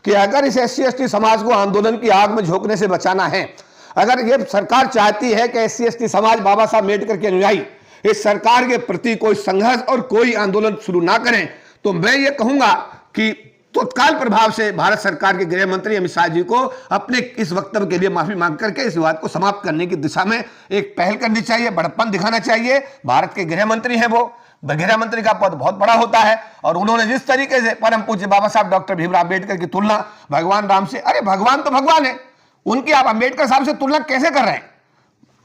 कि अगर इस SC/ST समाज को आंदोलन की आग में झोंकने से बचाना है, अगर ये सरकार चाहती है कि SC/ST समाज बाबा साहब अम्बेडकर के अनुयायी इस सरकार के प्रति कोई संघर्ष और कोई आंदोलन शुरू ना करें, तो मैं ये कहूंगा कि तत्काल प्रभाव से भारत सरकार के गृह मंत्री अमित शाह जी को अपने इस वक्तव्य के लिए माफी मांग करके इस विवाद को समाप्त करने की दिशा में एक पहल करनी चाहिए, बड़प्पन दिखाना चाहिए। भारत के गृह मंत्री हैं, वो गृह मंत्री का पद बहुत बड़ा होता है और उन्होंने जिस तरीके से परम पूज्य बाबा साहब डॉक्टर भीमराव अम्बेडकर की तुलना भगवान राम से, अरे भगवान तो भगवान है, उनकी आप अम्बेडकर साहब से तुलना कैसे कर रहे हैं?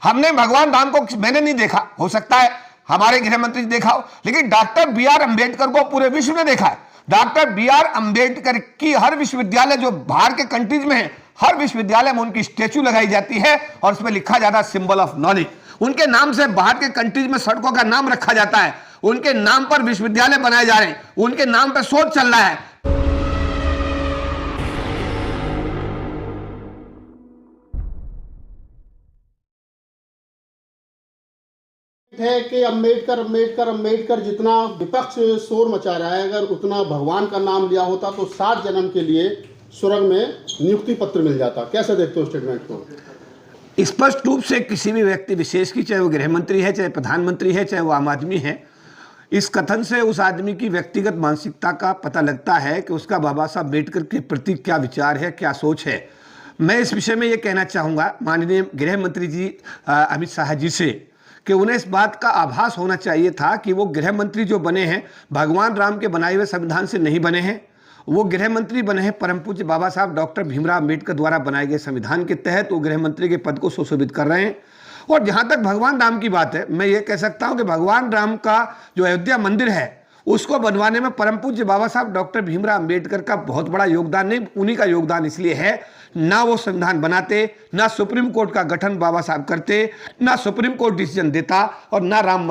हमने भगवान राम को मैंने नहीं देखा, हो सकता है हमारे गृह मंत्री देखा हो, लेकिन डॉक्टर BR अम्बेडकर को पूरे विश्व ने देखा है। डॉक्टर BR अम्बेडकर की हर विश्वविद्यालय जो बाहर के कंट्रीज में है, हर विश्वविद्यालय में उनकी स्टैचू लगाई जाती है और उसमें लिखा जाता है सिंबल ऑफ नॉलेज। उनके नाम से बाहर के कंट्रीज में सड़कों का नाम रखा जाता है, उनके नाम पर विश्वविद्यालय बनाए जा रहे हैं, उनके नाम पर शोध चल रहा है। है कि अम्बेडकर अम्बेडकर अम्बेडकर जितना विपक्ष शोर मचा रहा है, अगर उतना भगवान का नाम लिया होता तो 7 जन्म के लिए स्वर्ग में नियुक्ति पत्र मिल जाता। कैसे देखते हो स्टेटमेंट को? स्पष्ट रूप से किसी भी व्यक्ति विशेष की, चाहे वो गृह मंत्री है, चाहे प्रधानमंत्री है, चाहे वो आम आदमी है, इस कथन से उस आदमी की व्यक्तिगत मानसिकता का पता लगता है कि उसका बाबा साहब अम्बेडकर के प्रति क्या विचार है, क्या सोच है। मैं इस विषय में ये कहना चाहूँगा माननीय गृह मंत्री जी अमित शाह जी से कि उन्हें इस बात का आभास होना चाहिए था कि वो गृह मंत्री जो बने हैं भगवान राम के बनाए हुए संविधान से नहीं बने हैं, वो गृह मंत्री बने हैं परम पूज्य बाबा साहब डॉक्टर भीमराव अम्बेडकर द्वारा बनाए गए संविधान के तहत वो गृह मंत्री के पद को सुशोभित कर रहे हैं। और जहाँ तक भगवान राम की बात है, मैं ये कह सकता हूँ कि भगवान राम का जो अयोध्या मंदिर है उसको बनवाने में परम पूज्य बाबा साहब डॉक्टर भीमराव अम्बेडकर का बहुत बड़ा योगदान नहीं, उन्हीं का योगदान इसलिए है, ना वो संविधान बनाते, ना सुप्रीम कोर्ट का गठन बाबा साहब करते, ना सुप्रीम कोर्ट डिसीजन देता और ना राम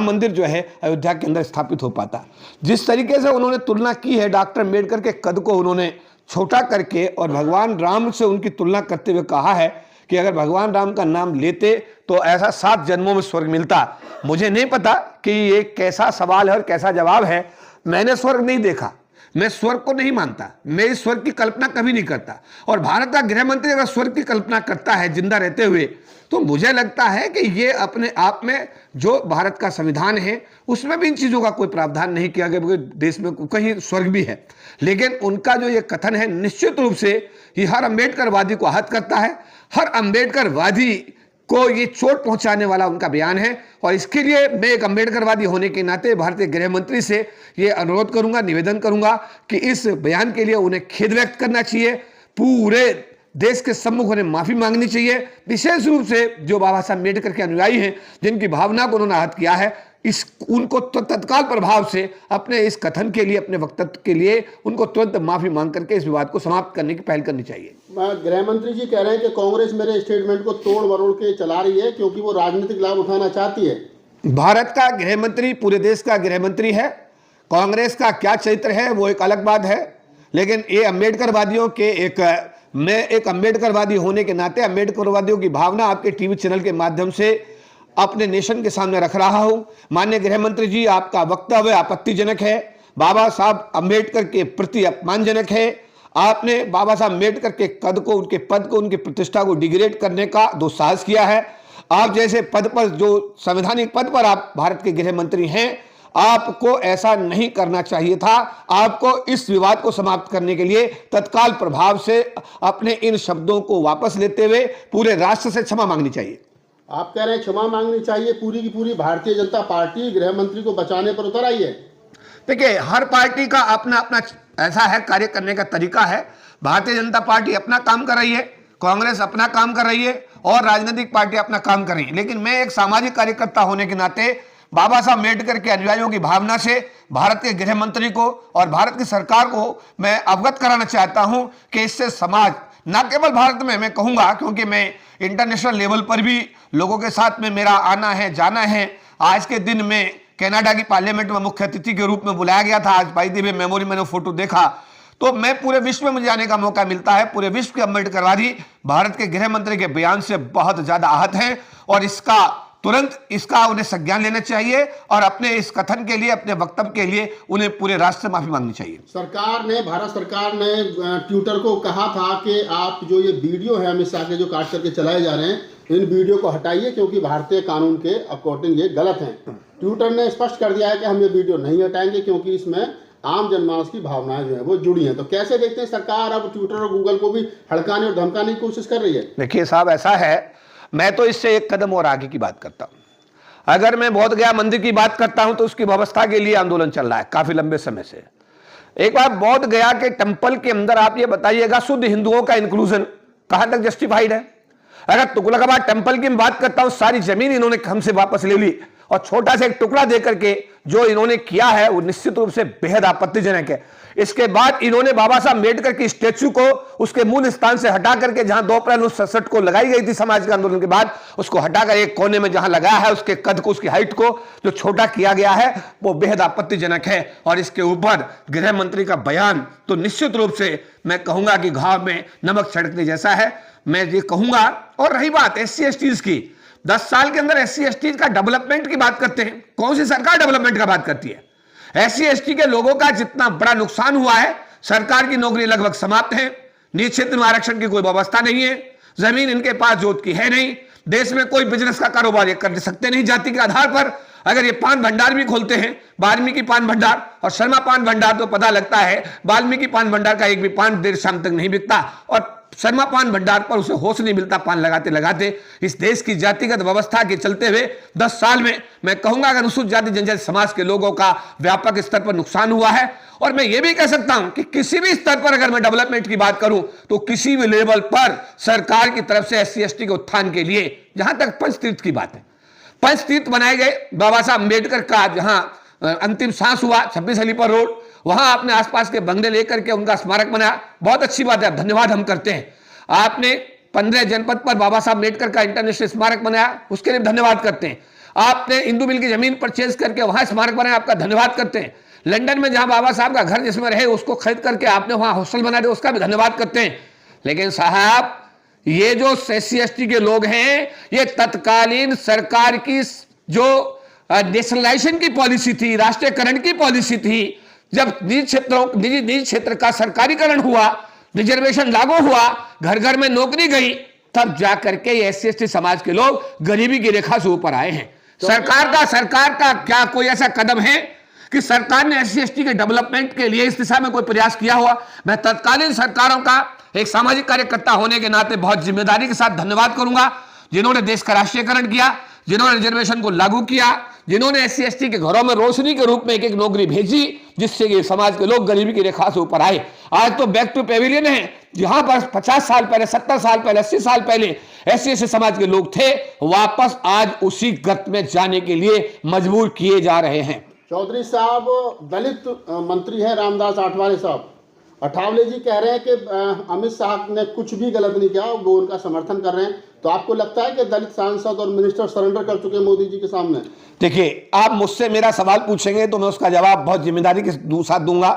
मंदिर जो है अयोध्या के अंदर स्थापित हो पाता। जिस तरीके से उन्होंने तुलना की है, डॉक्टर अम्बेडकर के कद को उन्होंने छोटा करके और भगवान राम से उनकी तुलना करते हुए कहा है कि अगर भगवान राम का नाम लेते तो ऐसा 7 जन्मों में स्वर्ग मिलता। मुझे नहीं पता कि ये कैसा सवाल है और कैसा जवाब है। मैंने स्वर्ग नहीं देखा, मैं स्वर्ग को नहीं मानता, मैं इस स्वर्ग की कल्पना कभी नहीं करता। और भारत का गृह मंत्री अगर स्वर्ग की कल्पना करता है जिंदा रहते हुए, तो मुझे लगता है कि ये अपने आप में जो भारत का संविधान है उसमें भी इन चीज़ों का कोई प्रावधान नहीं किया गया, क्योंकि देश में कहीं स्वर्ग भी है। लेकिन उनका जो ये कथन है निश्चित रूप से ये हर अम्बेडकरवादी को आहत करता है, हर अम्बेडकरवादी को ये चोट पहुंचाने वाला उनका बयान है। और इसके लिए मैं एक अम्बेडकरवादी होने के नाते भारतीय गृह मंत्री से ये अनुरोध करूंगा, निवेदन करूंगा कि इस बयान के लिए उन्हें खेद व्यक्त करना चाहिए, पूरे देश के सम्मुख उन्हें माफी मांगनी चाहिए। विशेष रूप से जो बाबा साहब अम्बेडकर के अनुयायी हैं, जिनकी भावना को उन्होंने आहत किया है, उनको तो तत्काल प्रभाव से अपने इस कथन के लिए, अपने वक्तव्य के लिए उनको तुरंत माफी मांग करके इस विवाद को समाप्त करने की पहल करनी चाहिए। गृह मंत्री जी कह रहे हैं कि कांग्रेस मेरे स्टेटमेंट को तोड़ मरोड़ के चला रही है क्योंकि वो राजनीतिक लाभ उठाना चाहती है। भारत का गृह मंत्री पूरे देश का गृह मंत्री है, कांग्रेस का क्या चरित्र है वो एक अलग बात है। लेकिन ये अम्बेडकरवादियों के मैं एक अम्बेडकरवादी होने के नाते अम्बेडकरवादियों की भावना आपके टीवी चैनल के माध्यम से अपने नेशन के सामने रख रहा हूं। माननीय गृह मंत्री जी, आपका वक्तव्य आपत्तिजनक है, बाबा साहब अम्बेडकर के प्रति अपमानजनक है। आपने बाबा साहब अम्बेडकर के कद को, उनके पद को, उनकी प्रतिष्ठा को डिग्रेड करने का दुस्साहस किया है। आप जैसे पद पर, जो संवैधानिक पद पर आप भारत के गृह मंत्री हैं, आपको ऐसा नहीं करना चाहिए था। आपको इस विवाद को समाप्त करने के लिए तत्काल प्रभाव से अपने इन शब्दों को वापस लेते हुए पूरे राष्ट्र से क्षमा मांगनी चाहिए। आप कह रहे हैं क्षमा मांगनी चाहिए, पूरी की पूरी भारतीय जनता पार्टी गृह मंत्री को बचाने पर उतर आई है। देखिए, हर पार्टी का अपना अपना ऐसा है कार्य करने का तरीका है। भारतीय जनता पार्टी अपना काम कर रही है, कांग्रेस अपना काम कर रही है और राजनीतिक पार्टी अपना काम कर रही है। लेकिन मैं एक सामाजिक कार्यकर्ता होने के नाते बाबा साहब अम्बेडकर के अनुयायियों की भावना से भारत के गृह मंत्री को और भारत की सरकार को मैं अवगत कराना चाहता हूं कि इससे समाज, न केवल भारत में, मैं कहूंगा क्योंकि मैं इंटरनेशनल लेवल पर भी लोगों के साथ में मेरा आना है, जाना है। आज के दिन में कनाडा की पार्लियामेंट में मुख्य अतिथि के रूप में बुलाया गया था। आज बाई दी वे मेमोरी मैंने फोटो देखा, तो मैं पूरे विश्व में मुझे जाने का मौका मिलता है। पूरे विश्व के अम्बेडकरवादी भारत के गृह मंत्री के बयान से बहुत ज्यादा आहत हैं और इसका तुरंत इसका उन्हें संज्ञान लेना चाहिए और अपने इस कथन के लिए, अपने वक्तव्य के लिए उन्हें पूरे राष्ट्र से माफी मांगनी चाहिए। भारत सरकार ने ट्विटर को कहा था कि आप जो ये वीडियो है अमित शाह के जो काट करके चलाए जा रहे हैं, इन वीडियो को हटाइए क्योंकि भारतीय कानून के अकॉर्डिंग ये गलत है। ट्विटर ने स्पष्ट कर दिया है कि हम ये वीडियो नहीं हटाएंगे क्योंकि इसमें आम जनमानस की भावनाएं जो है वो जुड़ी हैं। तो कैसे देखते हैं सरकार अब ट्विटर और गूगल को भी हड़काने और धमकाने की कोशिश कर रही है? देखिए साहब, ऐसा है, मैं तो इससे एक कदम और आगे की बात करता हूं। अगर मैं बोध गया मंदिर की बात करता हूं तो उसकी व्यवस्था के लिए आंदोलन चल रहा है काफी लंबे समय से। एक बार बोध गया के टेंपल के अंदर आप ये बताइएगा शुद्ध हिंदुओं का इंक्लूजन कहां तक जस्टिफाइड है? अगर तुगलकाबाद टेंपल की मैं बात करता हूं, सारी जमीन इन्होंने हमसे वापस ले ली और छोटा सा एक टुकड़ा देकर के जो इन्होंने किया है वो निश्चित रूप से बेहद आपत्तिजनक है। इसके बाद इन्होंने बाबा साहब अम्बेडकर की स्टैच्यू को उसके मूल स्थान से हटा करके, जहां 2 अप्रैल 1967 को लगाई गई थी समाज के आंदोलन के बाद, उसको हटाकर एक कोने में जहां लगाया है, उसके कद को, उसकी हाइट को जो छोटा किया गया है वो बेहद आपत्तिजनक है। और इसके ऊपर गृह मंत्री का बयान तो निश्चित रूप से मैं कहूंगा कि घाव में नमक छिड़कने जैसा है, मैं ये कहूंगा। और रही बात SC/STs की, 10 साल के अंदर SC/STs का डेवलपमेंट की बात करते हैं, कौन सी सरकार डेवलपमेंट का बात करती है? SC/ST के लोगों का जितना बड़ा नुकसान हुआ है, सरकार की नौकरी लगभग समाप्त है, निजी क्षेत्र में आरक्षण की कोई व्यवस्था नहीं है, जमीन इनके पास जोत की है नहीं, देश में कोई बिजनेस का कारोबार ये कर सकते नहीं जाति के आधार पर। अगर ये पान भंडार भी खोलते हैं, वाल्मीकि पान भंडार और शर्मा पान भंडार, तो पता लगता है वाल्मीकि पान भंडार का एक भी पान देर शाम तक नहीं बिकता और शर्मा पान भंडार पर उसे होश नहीं मिलता पान लगाते लगाते। इस देश की जातिगत व्यवस्था के चलते हुए 10 साल में मैं कहूंगा कि अनुसूचित जाति जनजाति समाज के लोगों का व्यापक स्तर पर नुकसान हुआ है। और मैं ये भी कह सकता हूं कि किसी भी स्तर पर अगर मैं डेवलपमेंट की बात करूं तो किसी भी लेवल पर सरकार की तरफ से SC/ST के उत्थान के लिए, जहां तक पंचतीर्थ की बात है, पंचतीर्थ बनाए गए, बाबा साहब अम्बेडकर का जहां अंतिम सांस हुआ 26 अलीपुर रोड, वहां आपने आसपास के बंगले लेकर के उनका स्मारक बनाया, बहुत अच्छी बात है, धन्यवाद हम करते हैं। आपने 15 जनपद पर बाबा साहब अम्बेडकर का इंटरनेशनल स्मारक बनाया, उसके लिए धन्यवाद करते हैं। आपने इंदू मिल की जमीन परचेज करके वहां स्मारक बनाया, आपका धन्यवाद करते हैं। लंदन में जहां बाबा साहब का घर जिसमें रहे उसको खरीद करके आपने वहां हॉस्टल बना दिया, उसका भी धन्यवाद करते हैं। लेकिन साहब, ये जो SC/ST के लोग हैं, ये तत्कालीन सरकार की जो नेशनलाइजेशन की पॉलिसी थी, राष्ट्रीयकरण की पॉलिसी थी, जब निजी क्षेत्र का सरकारीकरण हुआ, रिजर्वेशन लागू हुआ, घर घर में नौकरी गई, तब जाकर के SC/ST समाज के लोग गरीबी की रेखा से ऊपर आए हैं। सरकार का क्या कोई ऐसा कदम है कि सरकार ने SC/ST के डेवलपमेंट के लिए इस दिशा में कोई प्रयास किया हुआ? मैं तत्कालीन सरकारों का एक सामाजिक कार्यकर्ता होने के नाते बहुत जिम्मेदारी के साथ धन्यवाद करूंगा, जिन्होंने देश का राष्ट्रीयकरण किया, जिन्होंने रिजर्वेशन को लागू किया, जिन्होंने SC/ST के घरों में रोशनी के रूप में एक नौकरी भेजी, जिससे कि समाज के लोग गरीबी की रेखा से ऊपर आए। आज तो बैक टू पेविलियन है, जहां पर 50 साल पहले, 70 साल पहले, 80 साल पहले SC/ST समाज के लोग थे, वापस आज उसी गत में जाने के लिए मजबूर किए जा रहे हैं। चौधरी साहब, दलित मंत्री है रामदास आठवले साहब, अठावले जी कह रहे हैं कि अमित शाह ने कुछ भी गलत नहीं किया, वो उनका समर्थन कर रहे हैं। तो आपको लगता है कि दलित सांसद और मिनिस्टर सरेंडर कर चुके हैं मोदी जी के सामने? देखिए, आप मुझसे मेरा सवाल पूछेंगे तो मैं उसका जवाब बहुत जिम्मेदारी के साथ दूंगा।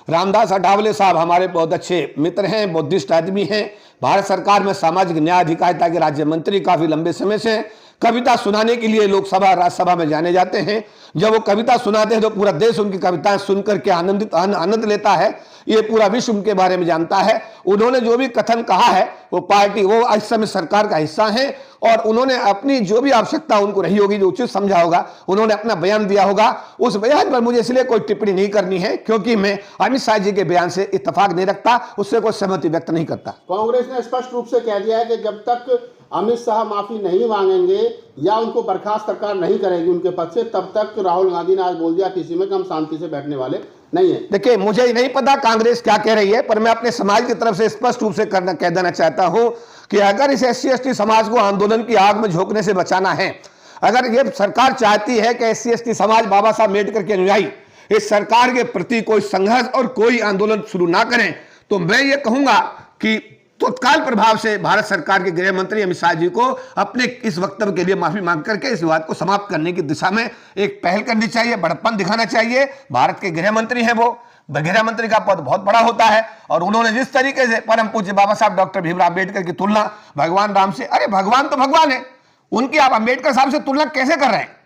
रामदास अठावले साहब हमारे बहुत अच्छे मित्र हैं, बुद्धिस्ट आदमी हैं, भारत सरकार में सामाजिक न्याय अधिकारिता के राज्य मंत्री काफी लंबे समय से। कविता सुनाने के लिए लोकसभा राज्यसभा में जाने जाते हैं। जब वो कविता सुनाते हैं तो पूरा देश उनकी कविताएं सुनकर के आनंद लेता है। ये पूरा विश्व उनके बारे में जानता है। उन्होंने जो भी कथन कहा है, वो पार्टी, वो इस समय सरकार का हिस्सा है और उन्होंने अपनी जो भी आवश्यकता उनको रही होगी, जो उचित समझा होगा, उन्होंने अपना बयान दिया होगा। उस बयान पर मुझे इसलिए कोई टिप्पणी नहीं करनी है क्योंकि मैं अमित शाह जी के बयान से इत्तेफाक नहीं रखता, उससे कोई सहमति व्यक्त नहीं करता। कांग्रेस ने स्पष्ट रूप से कह दिया है कि जब तक अमित शाह माफी नहीं मांगेंगे या उनको बर्खास्त सरकार नहीं करेगी उनके पद से, तब तक राहुल गांधी ने आज बोल दिया किसी में हम शांति से बैठने वाले नहीं है। देखिए, मुझे नहीं पता कांग्रेस क्या कह रही है, पर मैं अपने समाज की तरफ से स्पष्ट रूप से कह देना चाहता हूं कि अगर इस SC/ST समाज को आंदोलन की आग में झोंकने से बचाना है, अगर ये सरकार चाहती है कि SC/ST समाज बाबा साहब अम्बेडकर के अनुयायी इस सरकार के प्रति कोई संघर्ष और कोई आंदोलन शुरू ना करें, तो मैं ये कहूंगा कि तत्काल प्रभाव से भारत सरकार के गृह मंत्री अमित शाह जी को अपने इस वक्तव्य के लिए माफी मांग करके इस विवाद को समाप्त करने की दिशा में एक पहल करनी चाहिए, बड़प्पन दिखाना चाहिए। भारत के गृह मंत्री हैं, वो गृह मंत्री का पद बहुत बड़ा होता है और उन्होंने जिस तरीके से परम पूज्य बाबा साहब डॉक्टर भीमराव अम्बेडकर की तुलना भगवान राम से, अरे भगवान तो भगवान है, उनकी आप अंबेडकर साहब से तुलना कैसे कर रहे हैं?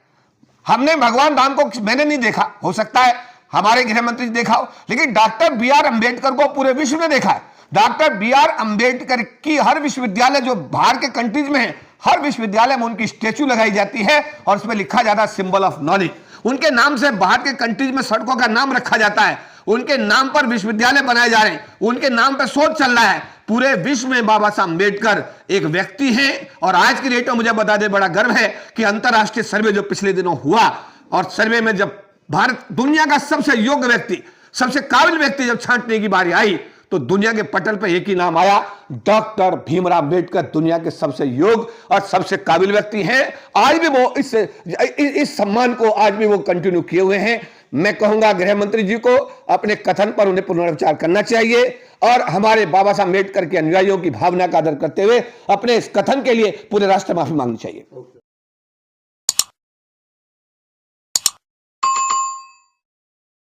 हमने भगवान राम को मैंने नहीं देखा, हो सकता है हमारे गृह मंत्री देखा हो, लेकिन डॉक्टर बी आर अंबेडकर को पूरे विश्व ने देखा है। डॉक्टर बी आर अंबेडकर की हर विश्वविद्यालय जो बाहर के कंट्रीज में है, हर विश्वविद्यालय में उनकी स्टैच्यू लगाई जाती है और उसमें लिखा जाता है सिंबल ऑफ नॉलेज। उनके नाम से बाहर के कंट्रीज में सड़कों का नाम रखा जाता है, उनके नाम पर विश्वविद्यालय बनाए जा रहे हैं, उनके नाम पर शोध चल रहा है। पूरे विश्व में बाबा साहब अंबेडकर एक व्यक्ति हैं। और आज की डेट में मुझे बता दे, बड़ा गर्व है कि अंतरराष्ट्रीय सर्वे जो पिछले दिनों हुआ, और सर्वे में जब भारत दुनिया का सबसे योग्य व्यक्ति, सबसे काबिल व्यक्ति जब छांटने की बारी आई, तो दुनिया के पटल पर एक ही नाम आया, डॉक्टर भीमराव अंबेडकर दुनिया के सबसे योग्य और सबसे काबिल व्यक्ति हैं। आज भी वो इस सम्मान को आज भी वो कंटिन्यू किए हुए हैं। मैं कहूंगा गृह मंत्री जी को अपने कथन पर उन्हें पुनर्विचार करना चाहिए और हमारे बाबा साहब अंबेडकर के अनुयायियों की भावना का आदर करते हुए अपने इस कथन के लिए पूरे राष्ट्र माफी मांगनी चाहिए।